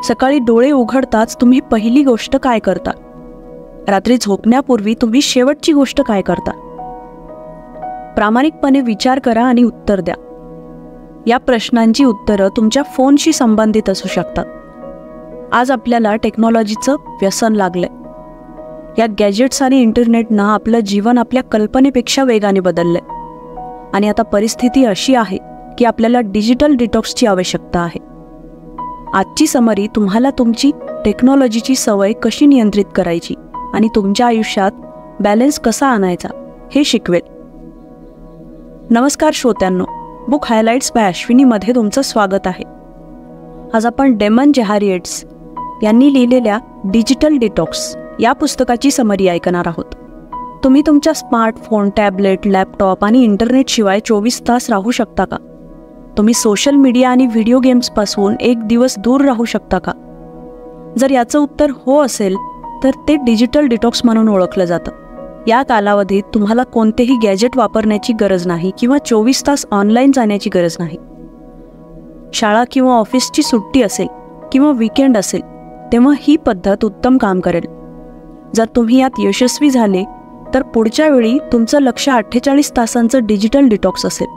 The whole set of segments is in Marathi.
सकाळी डोळे उघडताच तुम्ही पहिली गोष्ट काय करता? रात्री झोपण्यापूर्वी तुम्ही शेवटची गोष्ट काय करता? प्रामाणिकपणे विचार करा आणि उत्तर द्या. या प्रश्नांची उत्तरं तुमच्या फोनशी संबंधित असू शकतात. आज आपल्याला टेक्नॉलॉजीचं व्यसन लागलंय. या गॅजेट्स आणि इंटरनेटनं आपलं जीवन आपल्या कल्पनेपेक्षा वेगाने बदललंय. आणि आता परिस्थिती अशी आहे की आपल्याला डिजिटल डिटॉक्सची आवश्यकता आहे. आजची समरी तुम्हाला तुमची टेक्नॉलॉजीची सवय कशी नियंत्रित करायची आणि तुमच्या आयुष्यात बॅलन्स कसा आणायचा हे शिकवेल. नमस्कार श्रोत्यांनो, बुक हायलाइट्स बाय अश्विनीमध्ये तुमचं स्वागत आहे. आज आपण डेमन जेहारिएट्स यांनी लिहिलेल्या डिजिटल डिटॉक्स या पुस्तकाची समरी ऐकणार आहोत. तुम्ही तुमच्या स्मार्टफोन, टॅबलेट, लॅपटॉप आणि इंटरनेटशिवाय 24 तास राहू शकता का? तुम्ही सोशल मीडिया आणि व्हिडिओ गेम्सपासून एक दिवस दूर राहू शकता का? जर याचं उत्तर हो असेल तर ते डिजिटल डिटॉक्स म्हणून ओळखलं जातं. या कालावधीत तुम्हाला कोणतेही गॅजेट वापरण्याची गरज नाही किंवा 24 तास ऑनलाईन जाण्याची गरज नाही. शाळा किंवा ऑफिसची सुट्टी असेल किंवा वीकेंड असेल तेव्हा ही पद्धत उत्तम काम करेल. जर तुम्ही यात यशस्वी झाले तर पुढच्या वेळी तुमचं लक्ष 48 तासांचं डिजिटल डिटॉक्स असेल.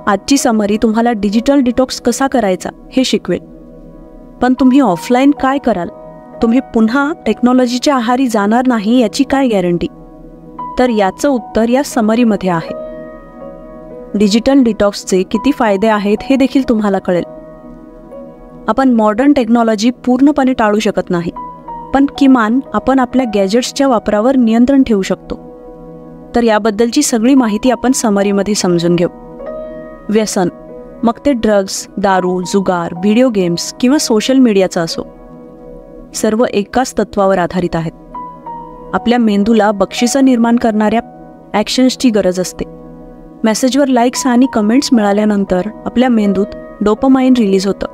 आजची समरी तुम्हाला डिजिटल डिटॉक्स कसा करायचा हे शिकवेल. पण तुम्ही ऑफलाईन काय कराल? तुम्ही पुन्हा टेक्नॉलॉजीच्या आहारी जाणार नाही याची काय गॅरंटी? तर याचं उत्तर या समरीमध्ये आहे. डिजिटल डिटॉक्सचे किती फायदे आहेत हे देखील तुम्हाला कळेल. आपण मॉडर्न टेक्नॉलॉजी पूर्णपणे टाळू शकत नाही, पण किमान आपण आपल्या गॅजेट्सच्या वापरावर नियंत्रण ठेवू शकतो. तर याबद्दलची सगळी माहिती आपण समरीमध्ये समजून घेऊ. व्यसन, मग ते ड्रग्स, दारू, जुगार, व्हिडिओ गेम्स किंवा सोशल मीडियाचं असो, सर्व एकाच तत्वावर आधारित आहेत. आपल्या मेंदूला बक्षिसं निर्माण करणाऱ्या ॲक्शन्सची गरज असते. मेसेजवर लाईक्स आणि कमेंट्स मिळाल्यानंतर आपल्या मेंदूत डोपामाइन रिलीज होतं.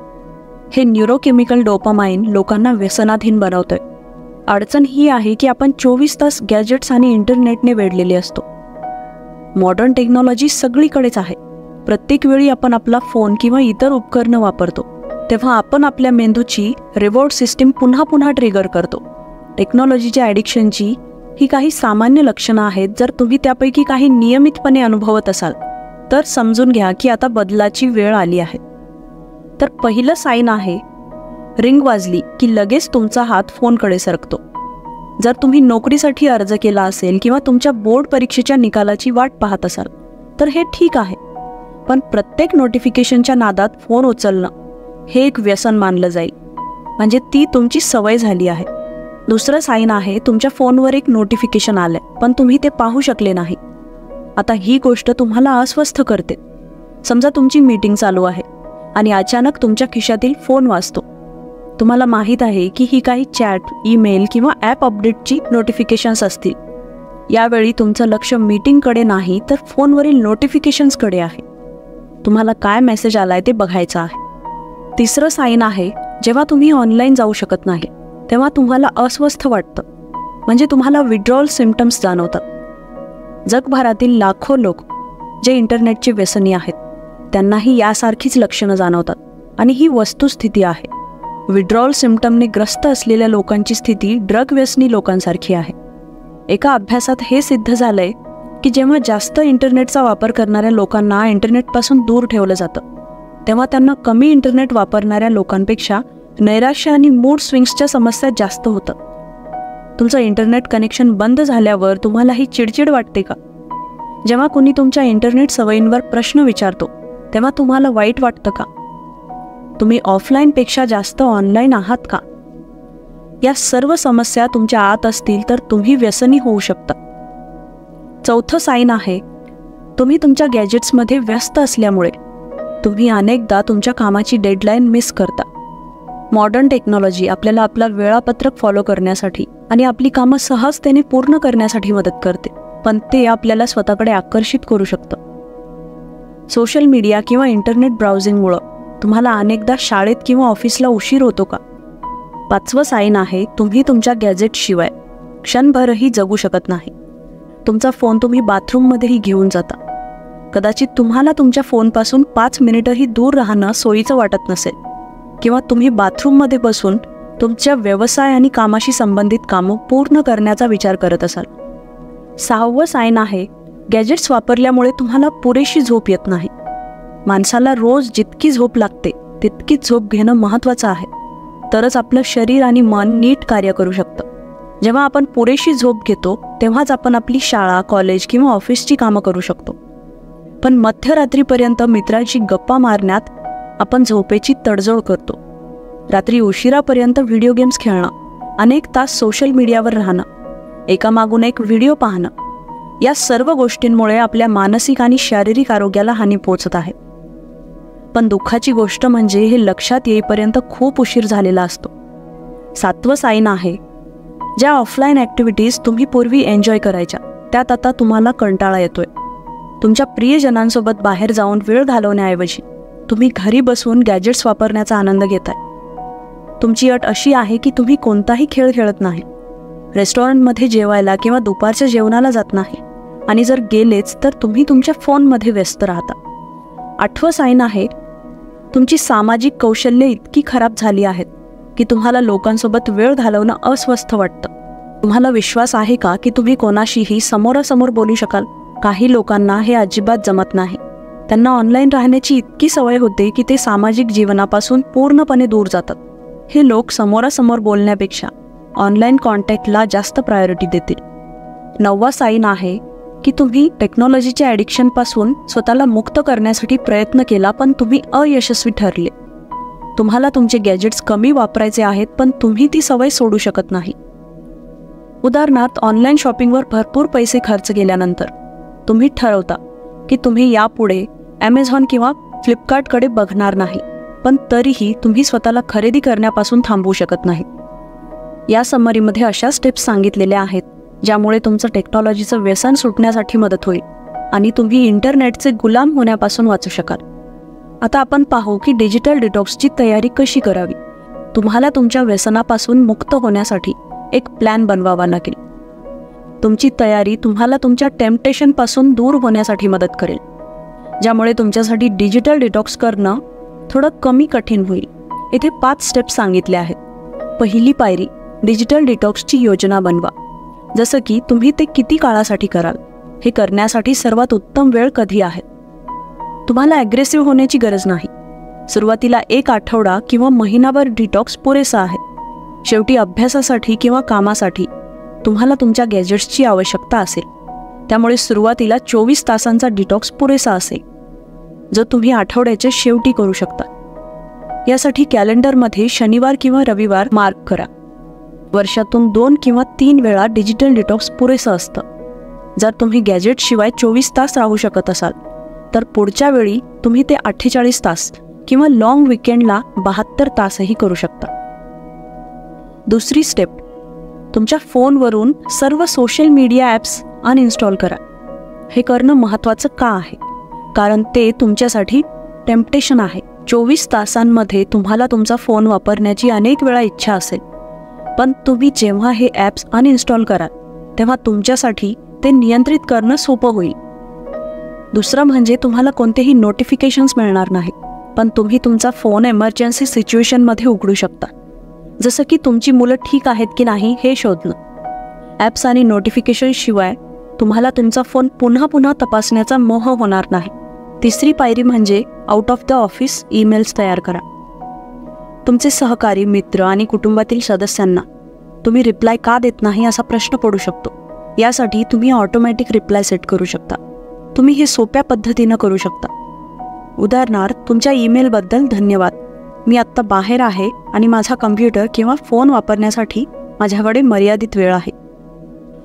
हे न्यूरोकेमिकल डोपामाइन लोकांना व्यसनाधीन बनवतंय. अडचण ही आहे की आपण 24 तास गॅजेट्स आणि इंटरनेटने वेढलेले असतो. मॉडर्न टेक्नॉलॉजी सगळीकडेच आहे. प्रत्येक वेळी आपण आपला फोन किंवा इतर उपकरणं वापरतो तेव्हा आपण आपल्या मेंदूची रिवॉर्ड सिस्टीम पुन्हा पुन्हा ट्रिगर करतो. टेक्नॉलॉजीच्या ॲडिक्शनची ही काही सामान्य लक्षणं आहेत. जर तुम्ही त्यापैकी काही नियमितपणे अनुभवत असाल तर समजून घ्या की आता बदलाची वेळ आली आहे. तर पहिलं साईन आहे, रिंग वाजली की लगेच तुमचा हात फोनकडे सरकतो. जर तुम्ही नोकरीसाठी अर्ज केला असेल किंवा तुमच्या बोर्ड परीक्षेच्या निकालाची वाट पाहत असाल तर हे ठीक आहे, पण प्रत्येक नोटिफिकेशनच्या नादात फोन उचलणं हे एक व्यसन मानलं जाईल. म्हणजे ती तुमची सवय झाली आहे. दुसरं साईन आहे, तुमच्या फोनवर एक नोटिफिकेशन आलंय पण तुम्ही ते पाहू शकले नाही. आता ही गोष्ट तुम्हाला अस्वस्थ करते. समजा तुमची मीटिंग चालू आहे आणि अचानक तुमच्या खिशातील फोन वाजतो. तुम्हाला माहीत आहे की ही काही चॅट, ईमेल किंवा ॲप अपडेटची नोटिफिकेशन्स असतील. यावेळी तुमचं लक्ष मीटिंगकडे नाही तर फोनवरील नोटिफिकेशन्सकडे आहे. तुम्हाला काय मेसेज आलाय ते बघायचं आहे. तिसरं साईन आहे, जेव्हा तुम्ही ऑनलाईन जाऊ शकत नाही तेव्हा तुम्हाला अस्वस्थ वाटतं. म्हणजे तुम्हाला विड्रॉल सिम्पटम्स जाणवतात. जगभरातील लाखो लोक जे इंटरनेटचे व्यसनी आहेत त्यांनाही यासारखीच लक्षणं जाणवतात आणि ही वस्तुस्थिती आहे. विड्रॉल सिम्पटमने ग्रस्त असलेल्या लोकांची स्थिती ड्रग व्यसनी लोकांसारखी आहे. एका अभ्यासात हे सिद्ध झालंय की जेव्हा जास्त इंटरनेटचा वापर करणाऱ्या लोकांना इंटरनेटपासून दूर ठेवलं जातं तेव्हा त्यांना कमी इंटरनेट वापरणाऱ्या लोकांपेक्षा नैराश्य आणि मूड स्विंग्सच्या समस्या जास्त होतात. तुमचं इंटरनेट कनेक्शन बंद झाल्यावर तुम्हाला ही चिडचिड वाटते का? जेव्हा कोणी तुमच्या इंटरनेट सवयींवर प्रश्न विचारतो तेव्हा तुम्हाला वाईट वाटतं का? तुम्ही ऑफलाईनपेक्षा जास्त ऑनलाईन आहात का? या सर्व समस्या तुमच्या आत असतील तर तुम्ही व्यसनी होऊ शकता. चौथं साईन आहे, तुम्ही तुमच्या गॅजेट्समध्ये व्यस्त असल्यामुळे तुम्ही अनेकदा तुमच्या कामाची डेडलाईन मिस करता. मॉडर्न टेक्नॉलॉजी आपल्याला आपलं वेळापत्रक फॉलो करण्यासाठी आणि आपली कामं सहजतेने पूर्ण करण्यासाठी मदत करते, पण ते आपल्याला स्वतःकडे आकर्षित करू शकतं. सोशल मीडिया किंवा इंटरनेट ब्राउझिंगमुळं तुम्हाला अनेकदा शाळेत किंवा ऑफिसला उशीर होतो का? पाचवं साईन आहे, तुम्ही तुमच्या गॅजेटशिवाय क्षणभरही जगू शकत नाही. तुमचा फोन तुम्ही बाथरूममध्येही घेऊन जाता. कदाचित तुम्हाला तुमच्या फोनपासून 5 मिनिटंही दूर राहणं सोयीचं वाटत नसेल, किंवा तुम्ही बाथरूममध्ये बसून तुमच्या व्यवसाय आणि कामाशी संबंधित कामं पूर्ण करण्याचा विचार करत असाल. 6वं साइन आहे, गॅजेट्स वापरल्यामुळे तुम्हाला पुरेशी झोप येत नाही. माणसाला रोज जितकी झोप लागते तितकीच झोप घेणं महत्त्वाचं आहे, तरच आपलं शरीर आणि मन नीट कार्य करू शकतं. जेव्हा आपण पुरेशी झोप घेतो तेव्हाच आपण आपली शाळा, कॉलेज किंवा ऑफिसची कामं करू शकतो. पण मध्यरात्रीपर्यंत मित्रांशी गप्पा मारण्यात आपण झोपेची तडजोड करतो. रात्री उशिरापर्यंत व्हिडिओ गेम्स खेळणं, अनेक तास सोशल मीडियावर राहणं, एकामागून एक व्हिडिओ पाहणं, या सर्व गोष्टींमुळे आपल्या मानसिक आणि शारीरिक आरोग्याला हानी पोहोचत आहे. पण दुःखाची गोष्ट म्हणजे हे लक्षात येईपर्यंत खूप उशीर झालेला असतो. 7वं साइन आहे, ज्या ऑफलाईन ॲक्टिव्हिटीज तुम्ही पूर्वी एन्जॉय करायच्या त्यात आता तुम्हाला कंटाळा येतोय. तुमच्या प्रियजनांसोबत बाहेर जाऊन वेळ घालवण्याऐवजी तुम्ही घरी बसून गॅजेट्स वापरण्याचा आनंद घेताय. तुमची अट अशी आहे की तुम्ही कोणताही खेळ खेळत नाही, रेस्टॉरंटमध्ये जेवायला किंवा दुपारच्या जेवणाला जात नाही, आणि जर गेलेच तर तुम्ही तुमच्या फोनमध्ये व्यस्त राहता. 8वं साइन आहे, तुमची सामाजिक कौशल्ये इतकी खराब झाली आहेत की तुम्हाला लोकांसोबत वेळ घालवणं अस्वस्थ वाटतं. तुम्हाला विश्वास आहे का की तुम्ही कोणाशीही समोरासमोर बोलू शकाल? काही लोकांना हे अजिबात जमत नाही. त्यांना ऑनलाईन राहण्याची इतकी सवय होते की ते सामाजिक जीवनापासून पूर्णपणे दूर जातात. हे लोक समोरासमोर बोलण्यापेक्षा ऑनलाईन कॉन्टॅक्टला जास्त प्रायोरिटी देतील. 9वा साइन आहे की तुम्ही टेक्नॉलॉजीच्या ॲडिक्शनपासून स्वतःला मुक्त करण्यासाठी प्रयत्न केला, पण तुम्ही अयशस्वी ठरले. तुम्हाला तुमचे गॅजेट्स कमी वापरायचे आहेत, पण तुम्ही ती सवय सोडू शकत नाही. उदाहरणार्थ, ऑनलाईन शॉपिंगवर भरपूर पैसे खर्च केल्यानंतर तुम्ही ठरवता की तुम्ही यापुढे ॲमेझॉन किंवा फ्लिपकार्टकडे बघणार नाही, पण तरीही तुम्ही स्वतःला खरेदी करण्यापासून थांबवू शकत नाही. या समरीमध्ये अशा स्टेप्स सांगितलेल्या आहेत ज्यामुळे तुमचं टेक्नॉलॉजीचं व्यसन सुटण्यासाठी मदत होईल आणि तुम्ही इंटरनेटचे गुलाम होण्यापासून वाचू शकाल. आता आपण पाहू की डिजिटल डिटॉक्सची तयारी कशी करावी. तुम्हाला तुमच्या व्यसनापासून मुक्त होण्यासाठी एक प्लॅन बनवावा लागेल. तुमची तयारी तुम्हाला तुमच्या टेम्पटेशनपासून दूर होण्यासाठी मदत करेल, ज्यामुळे तुमच्यासाठी डिजिटल डिटॉक्स करणं थोडं कमी कठीण होईल. इथे 5 स्टेप्स सांगितले आहेत. पहिली पायरी, डिजिटल डिटॉक्सची योजना बनवा. जसं की तुम्ही ते किती काळासाठी कराल, हे करण्यासाठी सर्वात उत्तम वेळ कधी आहे. तुम्हाला ॲग्रेसिव्ह होण्याची गरज नाही. सुरुवातीला 1 आठवडा किंवा महिनाभर डिटॉक्स पुरेसा आहे. शेवटी अभ्यासासाठी किंवा कामासाठी तुम्हाला तुमच्या गॅजेट्सची आवश्यकता असेल, त्यामुळे सुरुवातीला 24 तासांचा डिटॉक्स पुरेसा असेल, जो तुम्ही आठवड्याच्या शेवटी करू शकता. यासाठी कॅलेंडरमध्ये शनिवार किंवा रविवार मार्क करा. वर्षातून 2 किंवा 3 वेळा डिजिटल डिटॉक्स पुरेसं असतं. जर तुम्ही गॅजेटशिवाय 24 तास राहू शकत असाल तर पुढच्या वेळी तुम्ही ते 48 तास किंवा लॉंग विकेंडला 72 तासही करू शकता. दुसरी स्टेप, तुमच्या फोनवरून सर्व सोशल मीडिया ॲप्स अनइन्स्टॉल करा. हे करणं महत्त्वाचं का आहे? कारण ते तुमच्यासाठी टेम्पटेशन आहे. 24 तासांमध्ये तुम्हाला तुमचा फोन वापरण्याची अनेक वेळा इच्छा असेल, पण तुम्ही जेव्हा हे ॲप्स अनइन्स्टॉल कराल तेव्हा तुमच्यासाठी ते नियंत्रित करणं सोपं होईल. दुसरं म्हणजे तुम्हाला कोणतेही नोटिफिकेशन्स मिळणार नाहीत, पण तुम्ही तुमचा फोन एमर्जन्सी सिच्युएशनमध्ये उघडू शकता. जसं की तुमची मुलं ठीक आहेत की नाही हे शोधणं. ॲप्स आणि नोटिफिकेशनशिवाय तुम्हाला तुमचा फोन पुन्हा पुन्हा तपासण्याचा मोह होणार नाही. तिसरी पायरी म्हणजे out of the office emails तयार करा. तुमचे सहकारी, मित्र आणि कुटुंबातील सदस्यांना तुम्ही रिप्लाय का देत नाही असा प्रश्न पडू शकतो. यासाठी तुम्ही ऑटोमॅटिक रिप्लाय सेट करू शकता. तुम्ही हे सोप्या पद्धतीनं करू शकता. उदाहरणार्थ, तुमच्या ईमेलबद्दल धन्यवाद, मी आत्ता बाहेर आहे आणि माझा कम्प्युटर किंवा फोन वापरण्यासाठी माझ्याकडे मर्यादित वेळ आहे.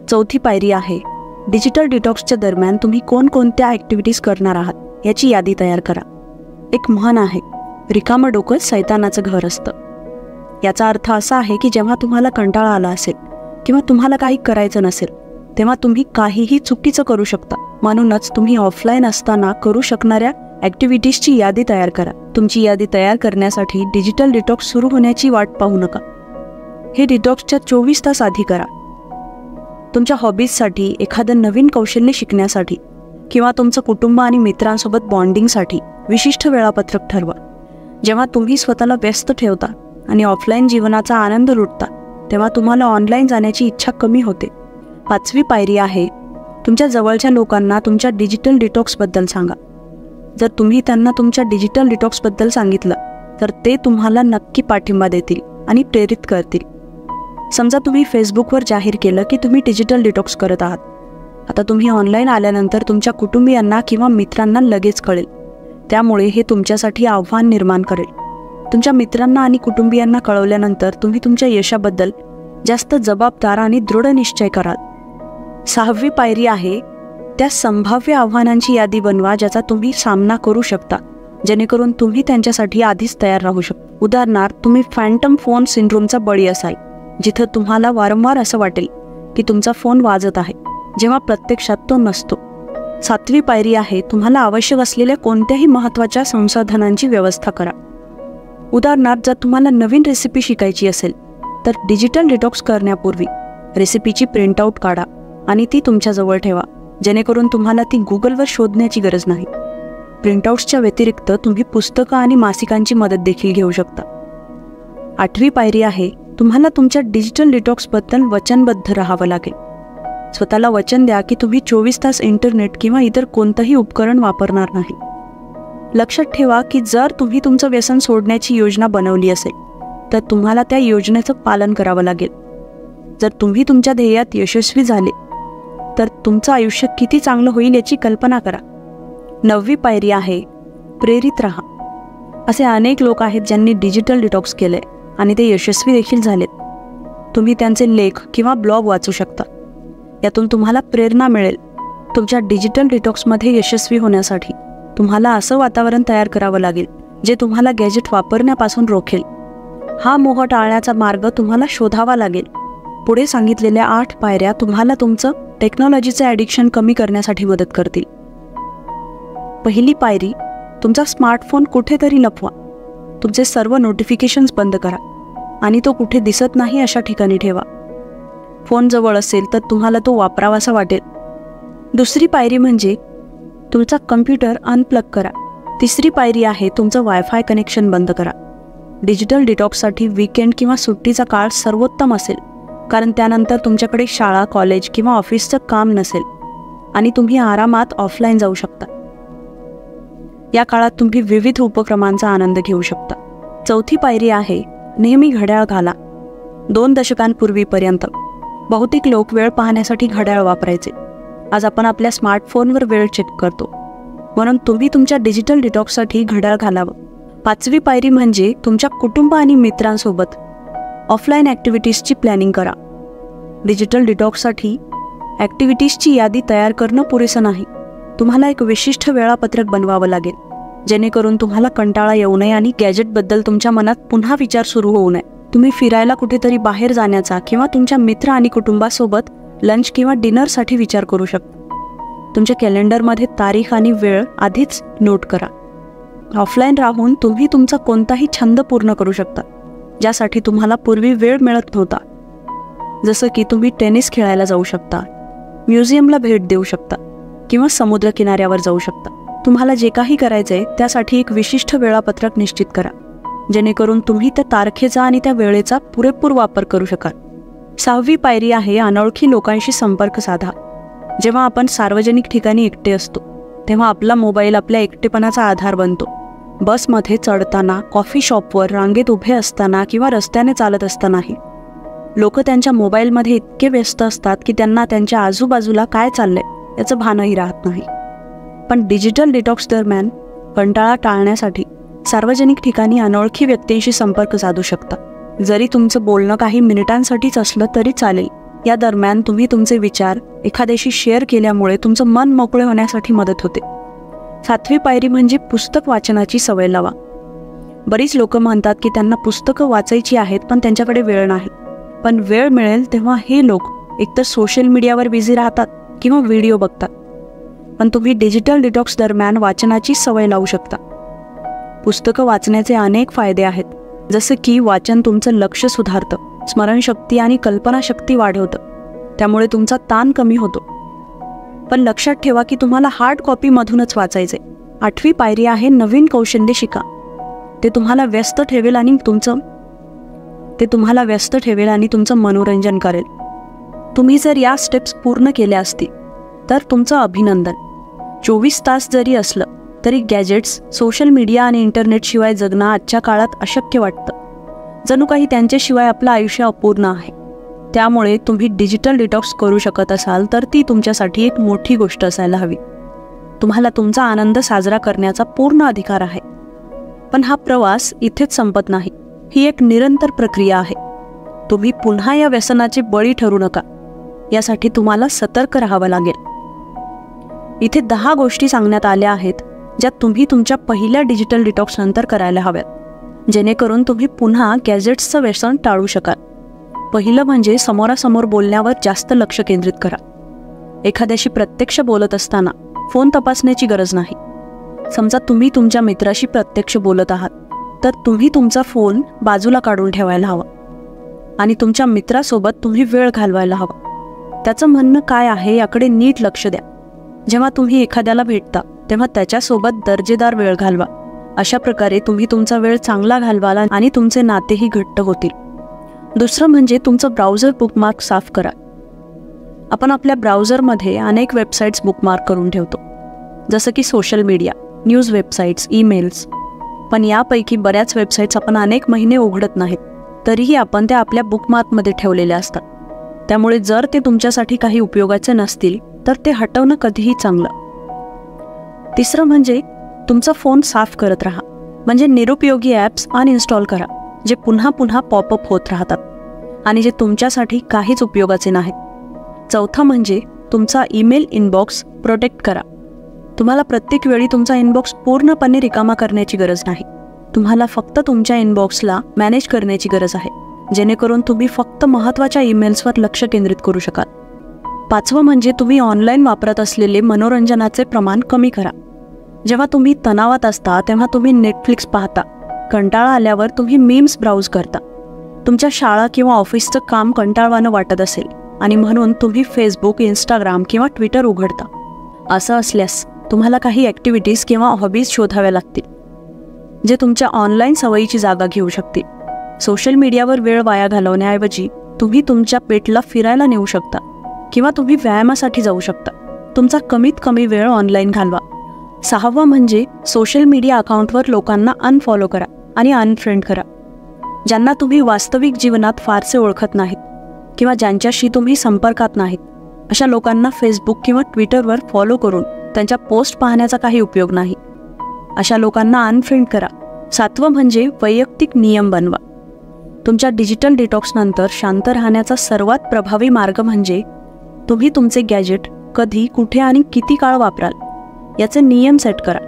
चौथी पायरी आहे, डिजिटल डिटॉक्सच्या दरम्यान तुम्ही कोणकोणत्या ॲक्टिव्हिटीज करणार आहात याची यादी तयार करा. एक म्हण आहे, रिकामं डोकं सैतानाचं घर असतं. याचा अर्थ असा आहे की जेव्हा तुम्हाला कंटाळा आला असेल किंवा तुम्हाला काही करायचं नसेल तेव्हा तुम्ही काहीही चुकीचं करू शकता. म्हणूनच तुम्ही ऑफलाईन असताना करू शकणाऱ्या ॲक्टिव्हिटीजची यादी तयार करा. तुमची यादी तयार करण्यासाठी डिजिटल डिटॉक्स सुरू होण्याची वाट पाहू नका. हे डिटॉक्सच्या 24 तास आधी करा. तुमच्या हॉबीजसाठी, एखादं नवीन कौशल्य शिकण्यासाठी किंवा तुमचं कुटुंब आणि मित्रांसोबत बॉन्डिंगसाठी विशिष्ट वेळापत्रक ठरवा. जेव्हा तुम्ही स्वतःला व्यस्त ठेवता आणि ऑफलाईन जीवनाचा आनंद लुटता, तेव्हा तुम्हाला ऑनलाईन जाण्याची इच्छा कमी होते. 5वी पायरी आहे, तुमच्या जवळच्या लोकांना तुमच्या डिजिटल डिटॉक्सबद्दल सांगा. जर तुम्ही त्यांना तुमच्या डिजिटल डिटॉक्सबद्दल सांगितलं तर ते तुम्हाला नक्की पाठिंबा देतील आणि प्रेरित करतील. समजा तुम्ही फेसबुकवर जाहीर केलं की तुम्ही डिजिटल डिटॉक्स करत आहात. आता तुम्ही ऑनलाईन आल्यानंतर तुमच्या कुटुंबियांना किंवा मित्रांना लगेच कळेल. त्यामुळे हे तुमच्यासाठी आव्हान निर्माण करेल. तुमच्या मित्रांना आणि कुटुंबियांना कळवल्यानंतर तुम्ही तुमच्या यशाबद्दल जास्त जबाबदार आणि दृढ निश्चय कराल. 6वी पायरी आहे, त्या संभाव्य आव्हानांची यादी बनवा ज्याचा तुम्ही सामना करू शकता, जेणेकरून तुम्ही त्यांच्यासाठी आधीच तयार राहू शकता. उदाहरणार्थ, तुम्ही फॅन्टम फोन सिंड्रोमचा बळी असाल, जिथं तुम्हाला वारंवार असं वाटेल की तुमचा फोन वाजत आहे, जेव्हा प्रत्यक्षात तो नसतो. 7वी पायरी आहे, तुम्हाला आवश्यक असलेल्या कोणत्याही महत्त्वाच्या संसाधनांची व्यवस्था करा. उदाहरणार्थ, जर तुम्हाला नवीन रेसिपी शिकायची असेल तर डिजिटल डिटॉक्स करण्यापूर्वी रेसिपीची प्रिंटआउट काढा आणि ती तुमच्याजवळ ठेवा, जेणेकरून तुम्हाला ती गुगलवर शोधण्याची गरज नाही. प्रिंटआउट्सच्या व्यतिरिक्त तुम्ही पुस्तकं आणि मासिकांची मदत देखील घेऊ शकता. 8वी पायरी आहे, तुम्हाला तुमच्या डिजिटल डिटॉक्सबद्दल वचनबद्ध राहावं लागेल. स्वतःला वचन द्या की तुम्ही 24 तास इंटरनेट किंवा इतर कोणतंही उपकरण वापरणार नाही. लक्षात ठेवा की जर तुम्ही तुमचं व्यसन सोडण्याची योजना बनवली असेल तर तुम्हाला त्या योजनेचं पालन करावं लागेल. जर तुम्ही तुमच्या ध्येयात यशस्वी झाले तर तुमचं आयुष्य किती चांगलं होईल याची कल्पना करा. 9वी पायरी आहे, प्रेरित राहा. असे अनेक लोक आहेत ज्यांनी डिजिटल डिटॉक्स केले आणि ते यशस्वी देखील झालेत. तुम्ही त्यांचे लेख किंवा ब्लॉग वाचू शकता. यातून तुम्हाला प्रेरणा मिळेल. तुमच्या डिजिटल डिटॉक्समध्ये यशस्वी होण्यासाठी तुम्हाला असं वातावरण तयार करावं लागेल जे तुम्हाला गॅजेट वापरण्यापासून रोखेल. हा मोह टाळण्याचा मार्ग तुम्हाला शोधावा लागेल. पुढे सांगितलेल्या 8 पायऱ्या तुम्हाला तुमचं टेक्नॉलॉजीचं ॲडिक्शन कमी करण्यासाठी मदत करतील. पहिली पायरी, तुमचा स्मार्टफोन कुठेतरी लपवा. तुमचे सर्व नोटिफिकेशन्स बंद करा आणि तो कुठे दिसत नाही अशा ठिकाणी ठेवा. फोन जवळ असेल तर तुम्हाला तो वापरावासा वाटेल. दुसरी पायरी म्हणजे तुमचा कम्प्युटर अनप्लग करा. तिसरी पायरी आहे, तुमचं वायफाय कनेक्शन बंद करा. डिजिटल डिटॉक्ससाठी वीकेंड किंवा सुट्टीचा काळ सर्वोत्तम असेल, कारण त्यानंतर तुमच्याकडे शाळा, कॉलेज किंवा ऑफिसचं काम नसेल आणि तुम्ही आरामात ऑफलाईन जाऊ शकता. या काळात तुम्ही विविध उपक्रमांचा आनंद घेऊ शकता. चौथी पायरी आहे, नेहमी घड्याळ घाला. 2 दशकांपूर्वीपर्यंत बहुतेक लोक वेळ पाहण्यासाठी घड्याळ वापरायचे. आज आपण आपल्या स्मार्टफोनवर वेळ चेक करतो, म्हणून तुम्ही तुमच्या डिजिटल डिटॉक्ससाठी घड्याळ घालावं. 5वी पायरी म्हणजे तुमच्या कुटुंब आणि मित्रांसोबत ऑफलाईन ॲक्टिव्हिटीजची प्लॅनिंग करा. डिजिटल डिटॉक्ससाठी ॲक्टिव्हिटीजची यादी तयार करणं पुरेसं नाही. तुम्हाला एक विशिष्ट वेळापत्रक बनवावं लागेल, जेणेकरून तुम्हाला कंटाळा येऊ नये आणि गॅजेटबद्दल तुमच्या मनात पुन्हा विचार सुरू होऊ नये. तुम्ही फिरायला कुठेतरी बाहेर जाण्याचा किंवा तुमच्या मित्र आणि कुटुंबासोबत लंच किंवा डिनरसाठी विचार करू शकता. तुमच्या कॅलेंडरमध्ये तारीख आणि वेळ आधीच नोट करा. ऑफलाईन राहून तुम्ही तुमचा कोणताही छंद पूर्ण करू शकता, ज्यासाठी तुम्हाला पूर्वी वेळ मिळत नव्हता. जसं की तुम्ही टेनिस खेळायला जाऊ शकता, म्युझियमला भेट देऊ शकता किंवा समुद्रकिनाऱ्यावर जाऊ शकता. तुम्हाला जे काही करायचं आहे त्यासाठी एक विशिष्ट वेळापत्रक निश्चित करा, जेणेकरून तुम्ही त्या तारखेचा आणि त्या वेळेचा पुरेपूर वापर करू शकाल. 6वी पायरी आहे, अनोळखी लोकांशी संपर्क साधा. जेव्हा आपण सार्वजनिक ठिकाणी एकटे असतो तेव्हा आपला मोबाईल आपल्या एकटेपणाचा आधार बनतो. बसमध्ये चढताना, कॉफी शॉपवर रांगेत उभे असताना किंवा रस्त्याने चालत असतानाही लोक त्यांच्या मोबाईलमध्ये इतके व्यस्त असतात की त्यांना त्यांच्या आजूबाजूला काय चाललंय याचं भानही राहत नाही. पण डिजिटल डिटॉक्स दरम्यान कंटाळा टाळण्यासाठी सार्वजनिक ठिकाणी अनोळखी व्यक्तींशी संपर्क साधू शकता. जरी तुमचं बोलणं काही मिनिटांसाठीच असलं तरी चालेल. या दरम्यान तुम्ही तुमचे विचार एखाद्याशी शेअर केल्यामुळे तुमचं मन मोकळे होण्यासाठी मदत होते. 7वी पायरी म्हणजे पुस्तक वाचनाची सवय लावा. बरीच लोक म्हणतात की त्यांना पुस्तकं वाचायची आहेत पण त्यांच्याकडे वेळ नाही. पण वेळ मिळेल तेव्हा हे लोक एकतर सोशल मीडियावर बिझी राहतात किंवा व्हिडिओ बघतात. पण तुम्ही डिजिटल डिटॉक्स दरम्यान वाचनाची सवय लावू शकता. पुस्तकं वाचण्याचे अनेक फायदे आहेत, जसं की वाचन तुमचं लक्ष सुधारतं, स्मरणशक्ती आणि कल्पनाशक्ती वाढवतं, त्यामुळे तुमचा ताण कमी होतो. पण लक्षात ठेवा की तुम्हाला हार्ड कॉपीमधूनच वाचायचे. 8वी पायरी आहे, नवीन कौशल्य शिका. ते तुम्हाला व्यस्त ठेवेल आणि तुमचं मनोरंजन करेल. तुम्ही जर या स्टेप्स पूर्ण केल्या असतील तर तुमचं अभिनंदन. 24 तास जरी असलं तरी गॅजेट्स, सोशल मीडिया आणि इंटरनेटशिवाय जगणं आजच्या काळात अशक्य वाटतं. जणू काही त्यांच्याशिवाय आपलं आयुष्य अपूर्ण आहे. त्यामुळे तुम्ही डिजिटल डिटॉक्स करू शकत असाल तर ती तुमच्यासाठी एक मोठी गोष्ट असायला हवी. तुम्हाला तुमचा आनंद साजरा करण्याचा पूर्ण अधिकार आहे. पण हा प्रवास इथेच संपत नाही. ही एक निरंतर प्रक्रिया आहे. तुम्ही पुन्हा या व्यसनाचे बळी ठरू नका, यासाठी तुम्हाला सतर्क राहावं लागेल. इथे 10 गोष्टी सांगण्यात आल्या आहेत ज्या तुम्ही तुमच्या पहिल्या डिजिटल डिटॉक्स नंतर करायला हव्यात, जेणेकरून तुम्ही पुन्हा गॅजेट्सचं व्यसन टाळू शकाल. पहिलं म्हणजे समोरासमोर बोलण्यावर जास्त लक्ष केंद्रित करा. एखाद्याशी प्रत्यक्ष बोलत असताना फोन तपासण्याची गरज नाही. समजा तुम्ही तुमच्या मित्राशी प्रत्यक्ष बोलत आहात, तर तुम्ही तुमचा फोन बाजूला काढून ठेवायला हवा आणि तुमच्या मित्रासोबत तुम्ही वेळ घालवायला हवा. त्याचं म्हणणं काय आहे याकडे नीट लक्ष द्या. जेव्हा तुम्ही एखाद्याला भेटता तेव्हा त्याच्यासोबत दर्जेदार वेळ घालवा. अशा प्रकारे तुम्ही तुमचा वेळ चांगला घालवाल आणि तुमचे नातेही घट्ट होतील. दुसरं म्हणजे तुमचं ब्राउझर बुकमार्क साफ करा. आपण आपल्या ब्राउझरमध्ये अनेक वेबसाईट्स बुकमार्क करून ठेवतो, जसं की social media, news websites, emails. पण यापैकी बऱ्याच वेबसाईट्स आपण अनेक महिने उघडत नाहीत, तरीही आपण त्या आपल्या बुकमार्कमध्ये ठेवलेल्या असतात. त्यामुळे जर ते तुमच्यासाठी काही उपयोगाचे नसतील तर ते हटवणं कधीही चांगलं. तिसरं म्हणजे तुमचा फोन साफ करत राहा. म्हणजे निरुपयोगी ॲप्स अनइन्स्टॉल करा, जे पुन्हा पुन्हा पॉपअप होत राहतात आणि जे तुमच्यासाठी काहीच उपयोगाचे नाहीत. चौथं म्हणजे तुमचा ईमेल इनबॉक्स प्रोटेक्ट करा. तुम्हाला प्रत्येक वेळी तुमचा इनबॉक्स पूर्णपणे रिकामा करण्याची गरज नाही. तुम्हाला फक्त तुमच्या इनबॉक्सला मॅनेज करण्याची गरज आहे, जेणेकरून तुम्ही फक्त महत्त्वाच्या ईमेल्सवर लक्ष केंद्रित करू शकाल. पाचवं म्हणजे तुम्ही ऑनलाईन वापरत असलेले मनोरंजनाचे प्रमाण कमी करा. जेव्हा तुम्ही तणावात असता तेव्हा तुम्ही नेटफ्लिक्स पाहता, कंटाळा आल्यावर तुम्ही मीम्स ब्राउज करता, तुमच्या शाळा किंवा ऑफिसचं काम कंटाळवाणं वाटत असेल आणि म्हणून तुम्ही फेसबुक, इंस्टाग्राम किंवा ट्विटर उघडता. असं असल्यास तुम्हाला काही ॲक्टिव्हिटीज किंवा हॉबीज शोधाव्या लागतील, जे तुमच्या ऑनलाईन सवयीची जागा घेऊ शकतील. सोशल मीडियावर वेळ वाया घालवण्याऐवजी तुम्ही तुमच्या पेटला फिरायला नेऊ शकता किंवा तुम्ही व्यायामासाठी जाऊ शकता. तुमचा कमीत कमी वेळ ऑनलाईन घालवा. 6वं म्हणजे सोशल मीडिया अकाउंटवर लोकांना अनफॉलो करा आणि अनफ्रेंड करा. ज्यांना तुम्ही वास्तविक जीवनात फारसे ओळखत नाहीत किंवा ज्यांच्याशी तुम्ही संपर्कात नाहीत, अशा लोकांना फेसबुक किंवा ट्विटरवर फॉलो करून त्यांच्या पोस्ट पाहण्याचा काही उपयोग नाही. अशा लोकांना अनफ्रेंड करा. 7वं म्हणजे वैयक्तिक नियम बनवा. तुमच्या डिजिटल डिटॉक्सनंतर शांत राहण्याचा सर्वात प्रभावी मार्ग म्हणजे तुम्ही तुमचे गॅजेट कधी, कुठे आणि किती काळ वापराल याचे नियम सेट करा.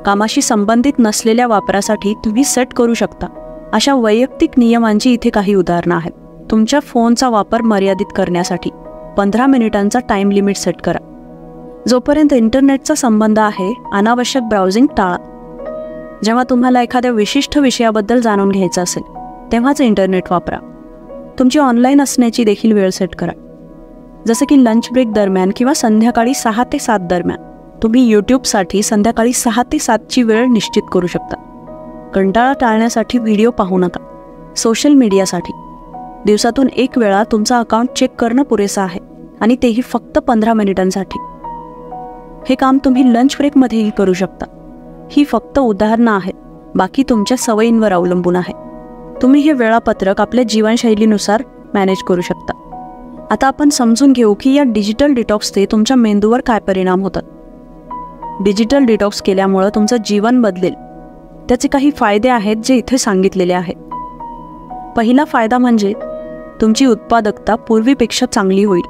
कामाशी संबंधित नसलेल्या वापरासाठी तुम्ही सेट करू शकता अशा वैयक्तिक नियमांची इथे काही उदाहरणं आहेत. तुमच्या फोनचा वापर मर्यादित करण्यासाठी 15 मिनिटांचा टाईम लिमिट सेट करा. जोपर्यंत इंटरनेटचा संबंध आहे, अनावश्यक ब्राउझिंग टाळा. जेव्हा तुम्हाला एखाद्या विशिष्ट विषयाबद्दल जाणून घ्यायचं असेल तेव्हाच इंटरनेट वापरा. तुमची ऑनलाईन असण्याची देखील वेळ सेट करा. जसं की लंच ब्रेक दरम्यान किंवा संध्याकाळी 6 ते 7 दरम्यान तुम्ही यूट्यूबसाठी संध्याकाळी 6 ते 7ची वेळ निश्चित करू शकता. कंटाळा टाळण्यासाठी व्हिडिओ पाहू नका. सोशल मीडियासाठी दिवसातून 1 वेळा तुमचा अकाउंट चेक करणं पुरेसं आहे आणि तेही फक्त 15 मिनिटांसाठी. हे काम तुम्ही लंच ब्रेकमध्येही करू शकता. ही फक्त उदाहरणं आहेत, बाकी तुमच्या सवयींवर अवलंबून आहे. तुम्ही हे वेळापत्रक आपल्या जीवनशैलीनुसार मॅनेज करू शकता. आता आपण समजून घेऊ की या डिजिटल डिटॉक्सचे तुमच्या मेंदूवर काय परिणाम होतात. डिजिटल डिटॉक्स केल्यामुळं तुमचं जीवन बदलेल. त्याचे काही फायदे आहेत जे इथे सांगितलेले आहेत. पहिला फायदा म्हणजे तुमची उत्पादकता पूर्वीपेक्षा चांगली होईल.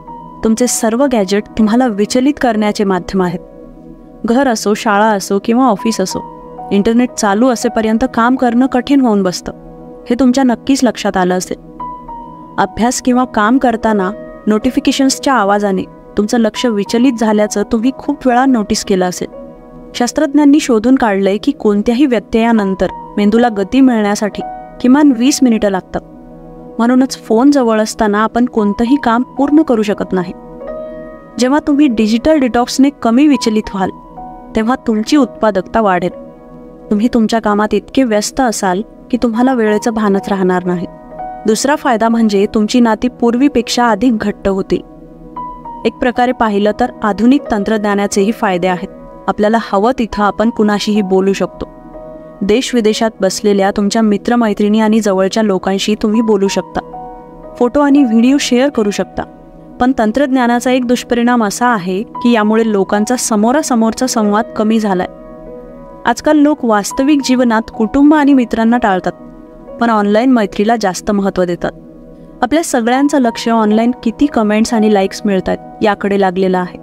तुमचे सर्व गॅजेट तुम्हाला विचलित करण्याचे माध्यम आहेत. घर असो, शाळा असो किंवा ऑफिस असो, इंटरनेट चालू असेपर्यंत काम करणं कठीण होऊन बसतं. हे तुमच्या नक्कीच लक्षात आलं असेल. अभ्यास किंवा काम करताना नोटिफिकेशन्सच्या आवाजाने तुमचं लक्ष विचलित झाल्याचं तुम्ही खूप वेळा नोटीस केलं असेल. शास्त्रज्ञांनी शोधून काढलंय की कोणत्याही व्यत्ययानंतर मेंदूला गती मिळण्यासाठी किमान 20 मिनिटं लागतात. म्हणूनच फोन जवळ असताना आपण कोणतंही काम पूर्ण करू शकत नाही. जेव्हा तुम्ही डिजिटल डिटॉक्सने कमी विचलित व्हाल तेव्हा तुमची उत्पादकता वाढेल. तुम्ही तुमच्या कामात इतके व्यस्त असाल की तुम्हाला वेळेचं भानच राहणार नाही. दुसरा फायदा म्हणजे तुमची नाती पूर्वीपेक्षा अधिक घट्ट होतील. एक प्रकारे पाहिलं तर आधुनिक तंत्रज्ञानाचेही फायदे आहेत. आपल्याला हवं तिथं आपण कुणाशीही बोलू शकतो. देश विदेशात बसलेल्या तुमच्या मित्रमैत्रिणी आणि जवळच्या लोकांशी तुम्ही बोलू शकता. फोटो आणि व्हिडिओ शेअर करू शकता. पण तंत्रज्ञानाचा एक दुष्परिणाम असा आहे की यामुळे लोकांचा समोरासमोरचा संवाद कमी झालाय. आजकाल लोक वास्तविक जीवनात कुटुंब आणि मित्रांना टाळतात, पण ऑनलाईन मैत्रीला जास्त महत्त्व देतात. आपल्या सगळ्यांचं लक्ष ऑनलाईन किती कमेंट्स आणि लाईक्स मिळतात याकडे लागलेलं आहे,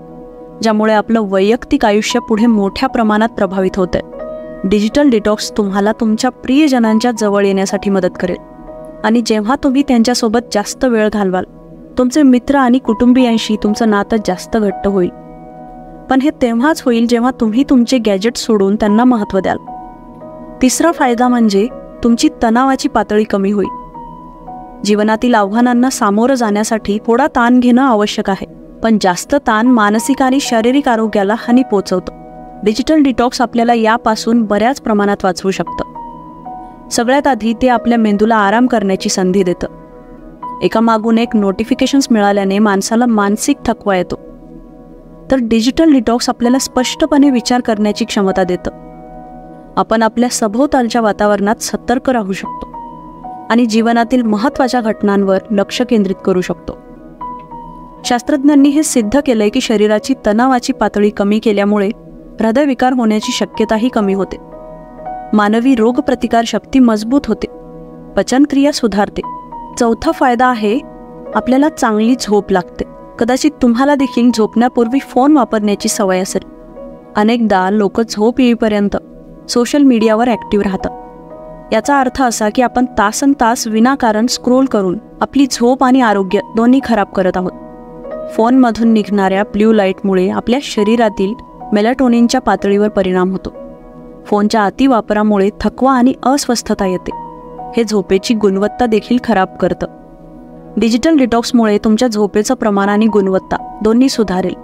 ज्यामुळे आपलं वैयक्तिक आयुष्य पुढे मोठ्या प्रमाणात प्रभावित होतंय. डिजिटल डिटॉक्स तुम्हाला तुमच्या प्रियजनांच्या जवळ येण्यासाठी मदत करेल. आणि जेव्हा तुम्ही त्यांच्यासोबत जास्त वेळ घालवाल, तुमचे मित्र आणि कुटुंबियांशी तुमचं नातं जास्त घट्ट होईल. पण हे तेव्हाच होईल जेव्हा तुम्ही तुमचे गॅजेट सोडून त्यांना महत्त्व द्याल. तिसरा फायदा म्हणजे तुमची तणावाची पातळी कमी होईल. जीवनातील आव्हानांना सामोरं जाण्यासाठी थोडा ताण घेणं आवश्यक आहे, पण जास्त ताण मानसिक आणि शारीरिक आरोग्याला हानी पोहोचवतो. डिजिटल डिटॉक्स आपल्याला यापासून बऱ्याच प्रमाणात वाचवू शकतं. सगळ्यात आधी ते आपल्या मेंदूला आराम करण्याची संधी देतं. एकामागून एक नोटिफिकेशन्स मिळाल्याने माणसाला मानसिक थकवा येतो, तर डिजिटल डिटॉक्स आपल्याला स्पष्टपणे विचार करण्याची क्षमता देतं. आपण आपल्या सभोवतालच्या वातावरणात सतर्क राहू शकतो आणि जीवनातील महत्त्वाच्या घटनांवर लक्ष केंद्रित करू शकतो. शास्त्रज्ञांनी हे सिद्ध केलंय की शरीराची तणावाची पातळी कमी केल्यामुळे हृदयविकार होण्याची शक्यताही कमी होते. मानवी रोगप्रतिकार शक्ती मजबूत होते. पचनक्रिया सुधारते. चौथा फायदा आहे आपल्याला चांगली झोप लागते. कदाचित तुम्हाला देखील झोपण्यापूर्वी फोन वापरण्याची सवय असेल. अनेकदा लोक झोप येईपर्यंत सोशल मीडियावर ॲक्टिव्ह राहतात. याचा अर्थ असा की आपण तासनतास विनाकारण स्क्रोल करून आपली झोप आणि आरोग्य दोन्ही खराब करत आहोत. फोनमधून निघणाऱ्या ब्ल्यू लाईटमुळे आपल्या शरीरातील मेलाटोनिनच्या पातळीवर परिणाम होतो. फोनच्या अतिवापरामुळे थकवा आणि अस्वस्थता येते. हे झोपेची गुणवत्ता देखील खराब करतं. डिजिटल डिटॉक्समुळे तुमच्या झोपेचं प्रमाण आणि गुणवत्ता दोन्ही सुधारेल,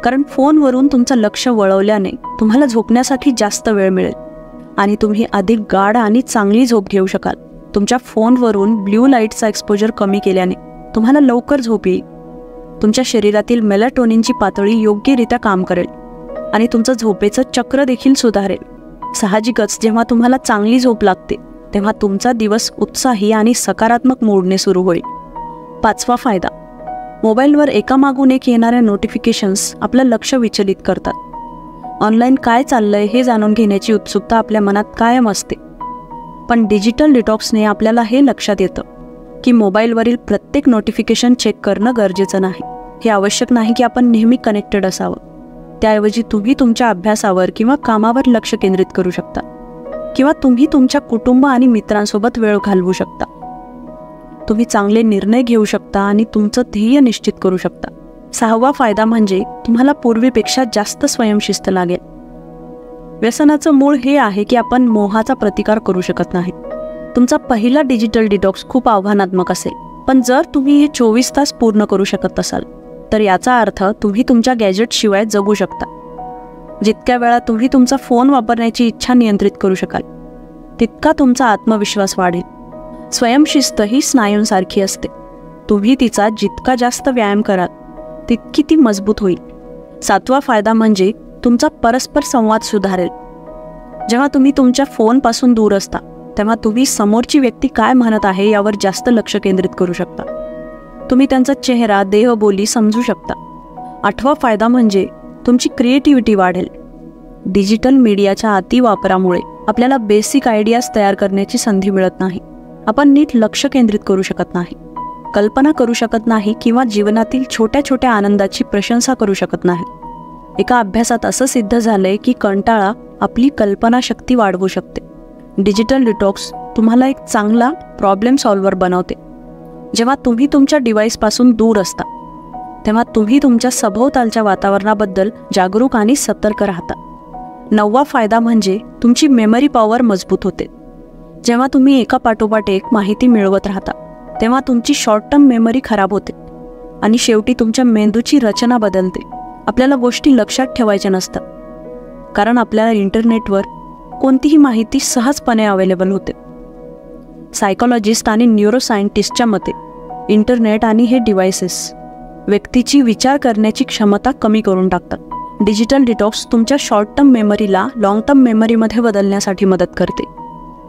कारण फोनवरून तुमचं लक्ष वळवल्याने तुम्हाला झोपण्यासाठी जास्त वेळ मिळेल आणि तुम्ही अधिक गाढ आणि चांगली झोप घेऊ शकाल. तुमच्या फोनवरून ब्ल्यू लाईटचा एक्सपोजर कमी केल्याने तुम्हाला लवकर झोप येईल. तुमच्या शरीरातील मेलाटोनिनची पातळी योग्यरित्या काम करेल आणि तुमचं झोपेचं चक्र देखील सुधारेल. साहजिकच जेव्हा तुम्हाला चांगली झोप लागते तेव्हा तुमचा दिवस उत्साही आणि सकारात्मक मूडने सुरू होईल. पाचवा फायदा, मोबाईलवर एकामागून एक येणाऱ्या नोटिफिकेशन्स आपलं लक्ष विचलित करतात. ऑनलाईन काय चाललंय हे जाणून घेण्याची उत्सुकता आपल्या मनात कायम असते, पण डिजिटल डिटॉक्सने आपल्याला हे लक्षात येतं की मोबाईलवरील प्रत्येक नोटिफिकेशन चेक करणं गरजेचं नाही. हे आवश्यक नाही की आपण नेहमी कनेक्टेड असावं. त्याऐवजी तुम्ही तुमच्या अभ्यासावर किंवा कामावर लक्ष केंद्रित करू शकता, किंवा तुम्ही तुमच्या कुटुंब आणि मित्रांसोबत वेळ घालवू शकता. तुम्ही चांगले निर्णय घेऊ शकता आणि तुमचं ध्येय निश्चित करू शकता. सहावा फायदा म्हणजे तुम्हाला पूर्वीपेक्षा जास्त स्वयंशिस्त लागेल. व्यसनाचं मूळ हे आहे की आपण मोहाचा प्रतिकार करू शकत नाही. तुमचा पहिला डिजिटल डिटॉक्स खूप आव्हानात्मक असेल, पण जर तुम्ही हे 24 तास पूर्ण करू शकत असाल तर याचा अर्थ तुम्ही तुमच्या गॅजेटशिवाय जगू शकता. जितक्या वेळा तुम्ही तुमचा फोन वापरण्याची इच्छा नियंत्रित करू शकाल तितका तुमचा आत्मविश्वास वाढेल. स्वयंशिस्त ही स्नायूंसारखी असते. तुम्ही तिचा जितका जास्त व्यायाम कराल तितकी ती मजबूत होईल. सातवा फायदा म्हणजे तुमचा परस्पर संवाद सुधारेल. जेव्हा तुम्ही तुमच्या फोनपासून दूर असता तेव्हा तुम्ही समोरची व्यक्ती काय म्हणत आहे यावर जास्त लक्ष केंद्रित करू शकता. तुम्ही त्यांचा चेहरा, देहबोली समजू शकता. आठवा फायदा म्हणजे तुमची क्रिएटिव्हिटी वाढेल. डिजिटल मीडियाच्या अतिवापरामुळे आपल्याला बेसिक आयडियाज तयार करण्याची संधी मिळत नाही. आपण नीट लक्ष केंद्रित करू शकत नाही, कल्पना करू शकत नाही किंवा जीवनातील छोट्या छोट्या आनंदाची प्रशंसा करू शकत नाही. एका अभ्यासात असं सिद्ध झालंय की कंटाळा आपली कल्पनाशक्ती वाढवू शकते. डिजिटल डिटॉक्स तुम्हाला एक चांगला प्रॉब्लेम सॉल्व्हर बनवते. जेव्हा तुम्ही तुमच्या डिव्हाइसपासून दूर असता तेव्हा तुम्ही तुमच्या सभोवतालच्या वातावरणाबद्दल जागरूक आणि सतर्क राहता. नववा फायदा म्हणजे तुमची मेमरी पॉवर मजबूत होते. जेव्हा तुम्ही एका पाठोपाठ एक माहिती मिळवत राहता तेव्हा तुमची शॉर्ट टर्म मेमरी खराब होते आणि शेवटी तुमच्या मेंदूची रचना बदलते. आपल्याला गोष्टी लक्षात ठेवायच्या नसतात, कारण आपल्याला इंटरनेटवर कोणतीही माहिती सहजपणे अवेलेबल होते. सायकोलॉजिस्ट आणि न्यूरोसायंटिस्टच्या मते इंटरनेट आणि हे डिव्हायसेस व्यक्तीची विचार करण्याची क्षमता कमी करून टाकतात. डिजिटल डिटॉक्स तुमच्या शॉर्ट टर्म मेमरीला लॉंग टर्म मेमरीमध्ये बदलण्यासाठी मदत करते.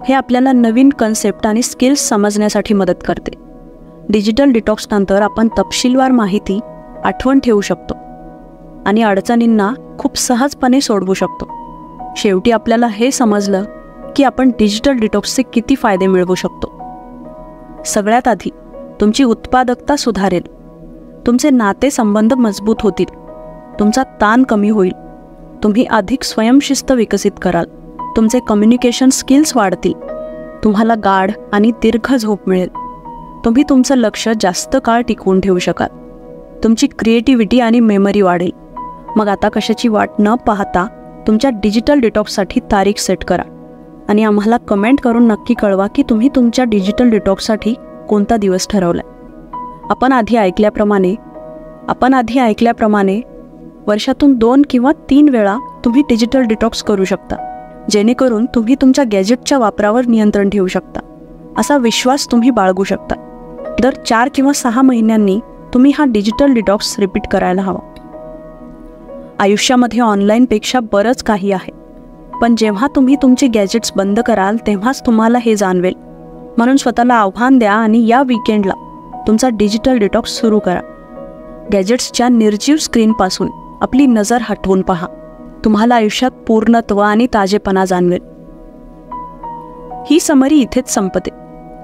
हे आपल्याला नवीन कन्सेप्ट आणि स्किल्स समजण्यासाठी मदत करते. डिजिटल डिटॉक्सनंतर आपण तपशीलवार माहिती आठवण ठेवू शकतो आणि अडचणींना खूप सहजपणे सोडवू शकतो. शेवटी आपल्याला हे समजलं की आपण डिजिटल डिटॉक्सचे किती फायदे मिळवू शकतो. सगळ्यात आधी तुमची उत्पादकता सुधारेल, तुमचे नातेसंबंध मजबूत होतील, तुमचा ताण कमी होईल, तुम्ही अधिक स्वयंशिस्त विकसित कराल, तुमचे कम्युनिकेशन स्किल्स वाढतील, तुम्हाला गाढ आणि दीर्घ झोप मिळेल, तुम्ही तुमचं लक्ष जास्त काळ टिकवून ठेवू शकाल, तुमची क्रिएटिव्हिटी आणि मेमरी वाढेल. मग आता कशाची वाट न पाहता तुमच्या डिजिटल डिटॉक्ससाठी तारीख सेट करा आणि आम्हाला कमेंट करून नक्की कळवा की तुम्ही तुमच्या डिजिटल डिटॉक्ससाठी कोणता दिवस ठरवलाय. आपण आधी ऐकल्याप्रमाणे वर्षातून 2 किंवा 3 वेळा तुम्ही डिजिटल डिटॉक्स करू शकता, जेणेकरून तुम्ही तुमच्या गॅजेटच्या वापरावर नियंत्रण ठेवू शकता. असा विश्वास तुम्ही बाळगू शकता. दर 4 किंवा 6 महिन्यांनी तुम्ही हा डिजिटल डिटॉक्स रिपीट करायला हवा. आयुष्यामध्ये ऑनलाईनपेक्षा बरंच काही आहे, पण जेव्हा तुम्ही तुमचे गॅजेट्स बंद कराल तेव्हाच तुम्हाला हे जाणवेल. म्हणून स्वतःला आव्हान द्या आणि या वीकेंडला तुमचा डिजिटल डिटॉक्स सुरू करा. गॅजेट्सच्या निर्जीव स्क्रीनपासून आपली नजर हटवून पहा. तुम्हाला आयुष्यात पूर्णत्व आणि ताजेपणा जाणवेल. ही समरी इथेच संपते.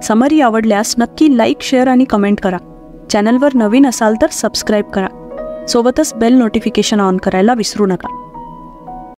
समरी आवडल्यास नक्की लाईक, शेअर आणि कमेंट करा. चॅनलवर नवीन असाल तर सबस्क्राईब करा. सोबतच बेल नोटिफिकेशन ऑन करायला विसरू नका.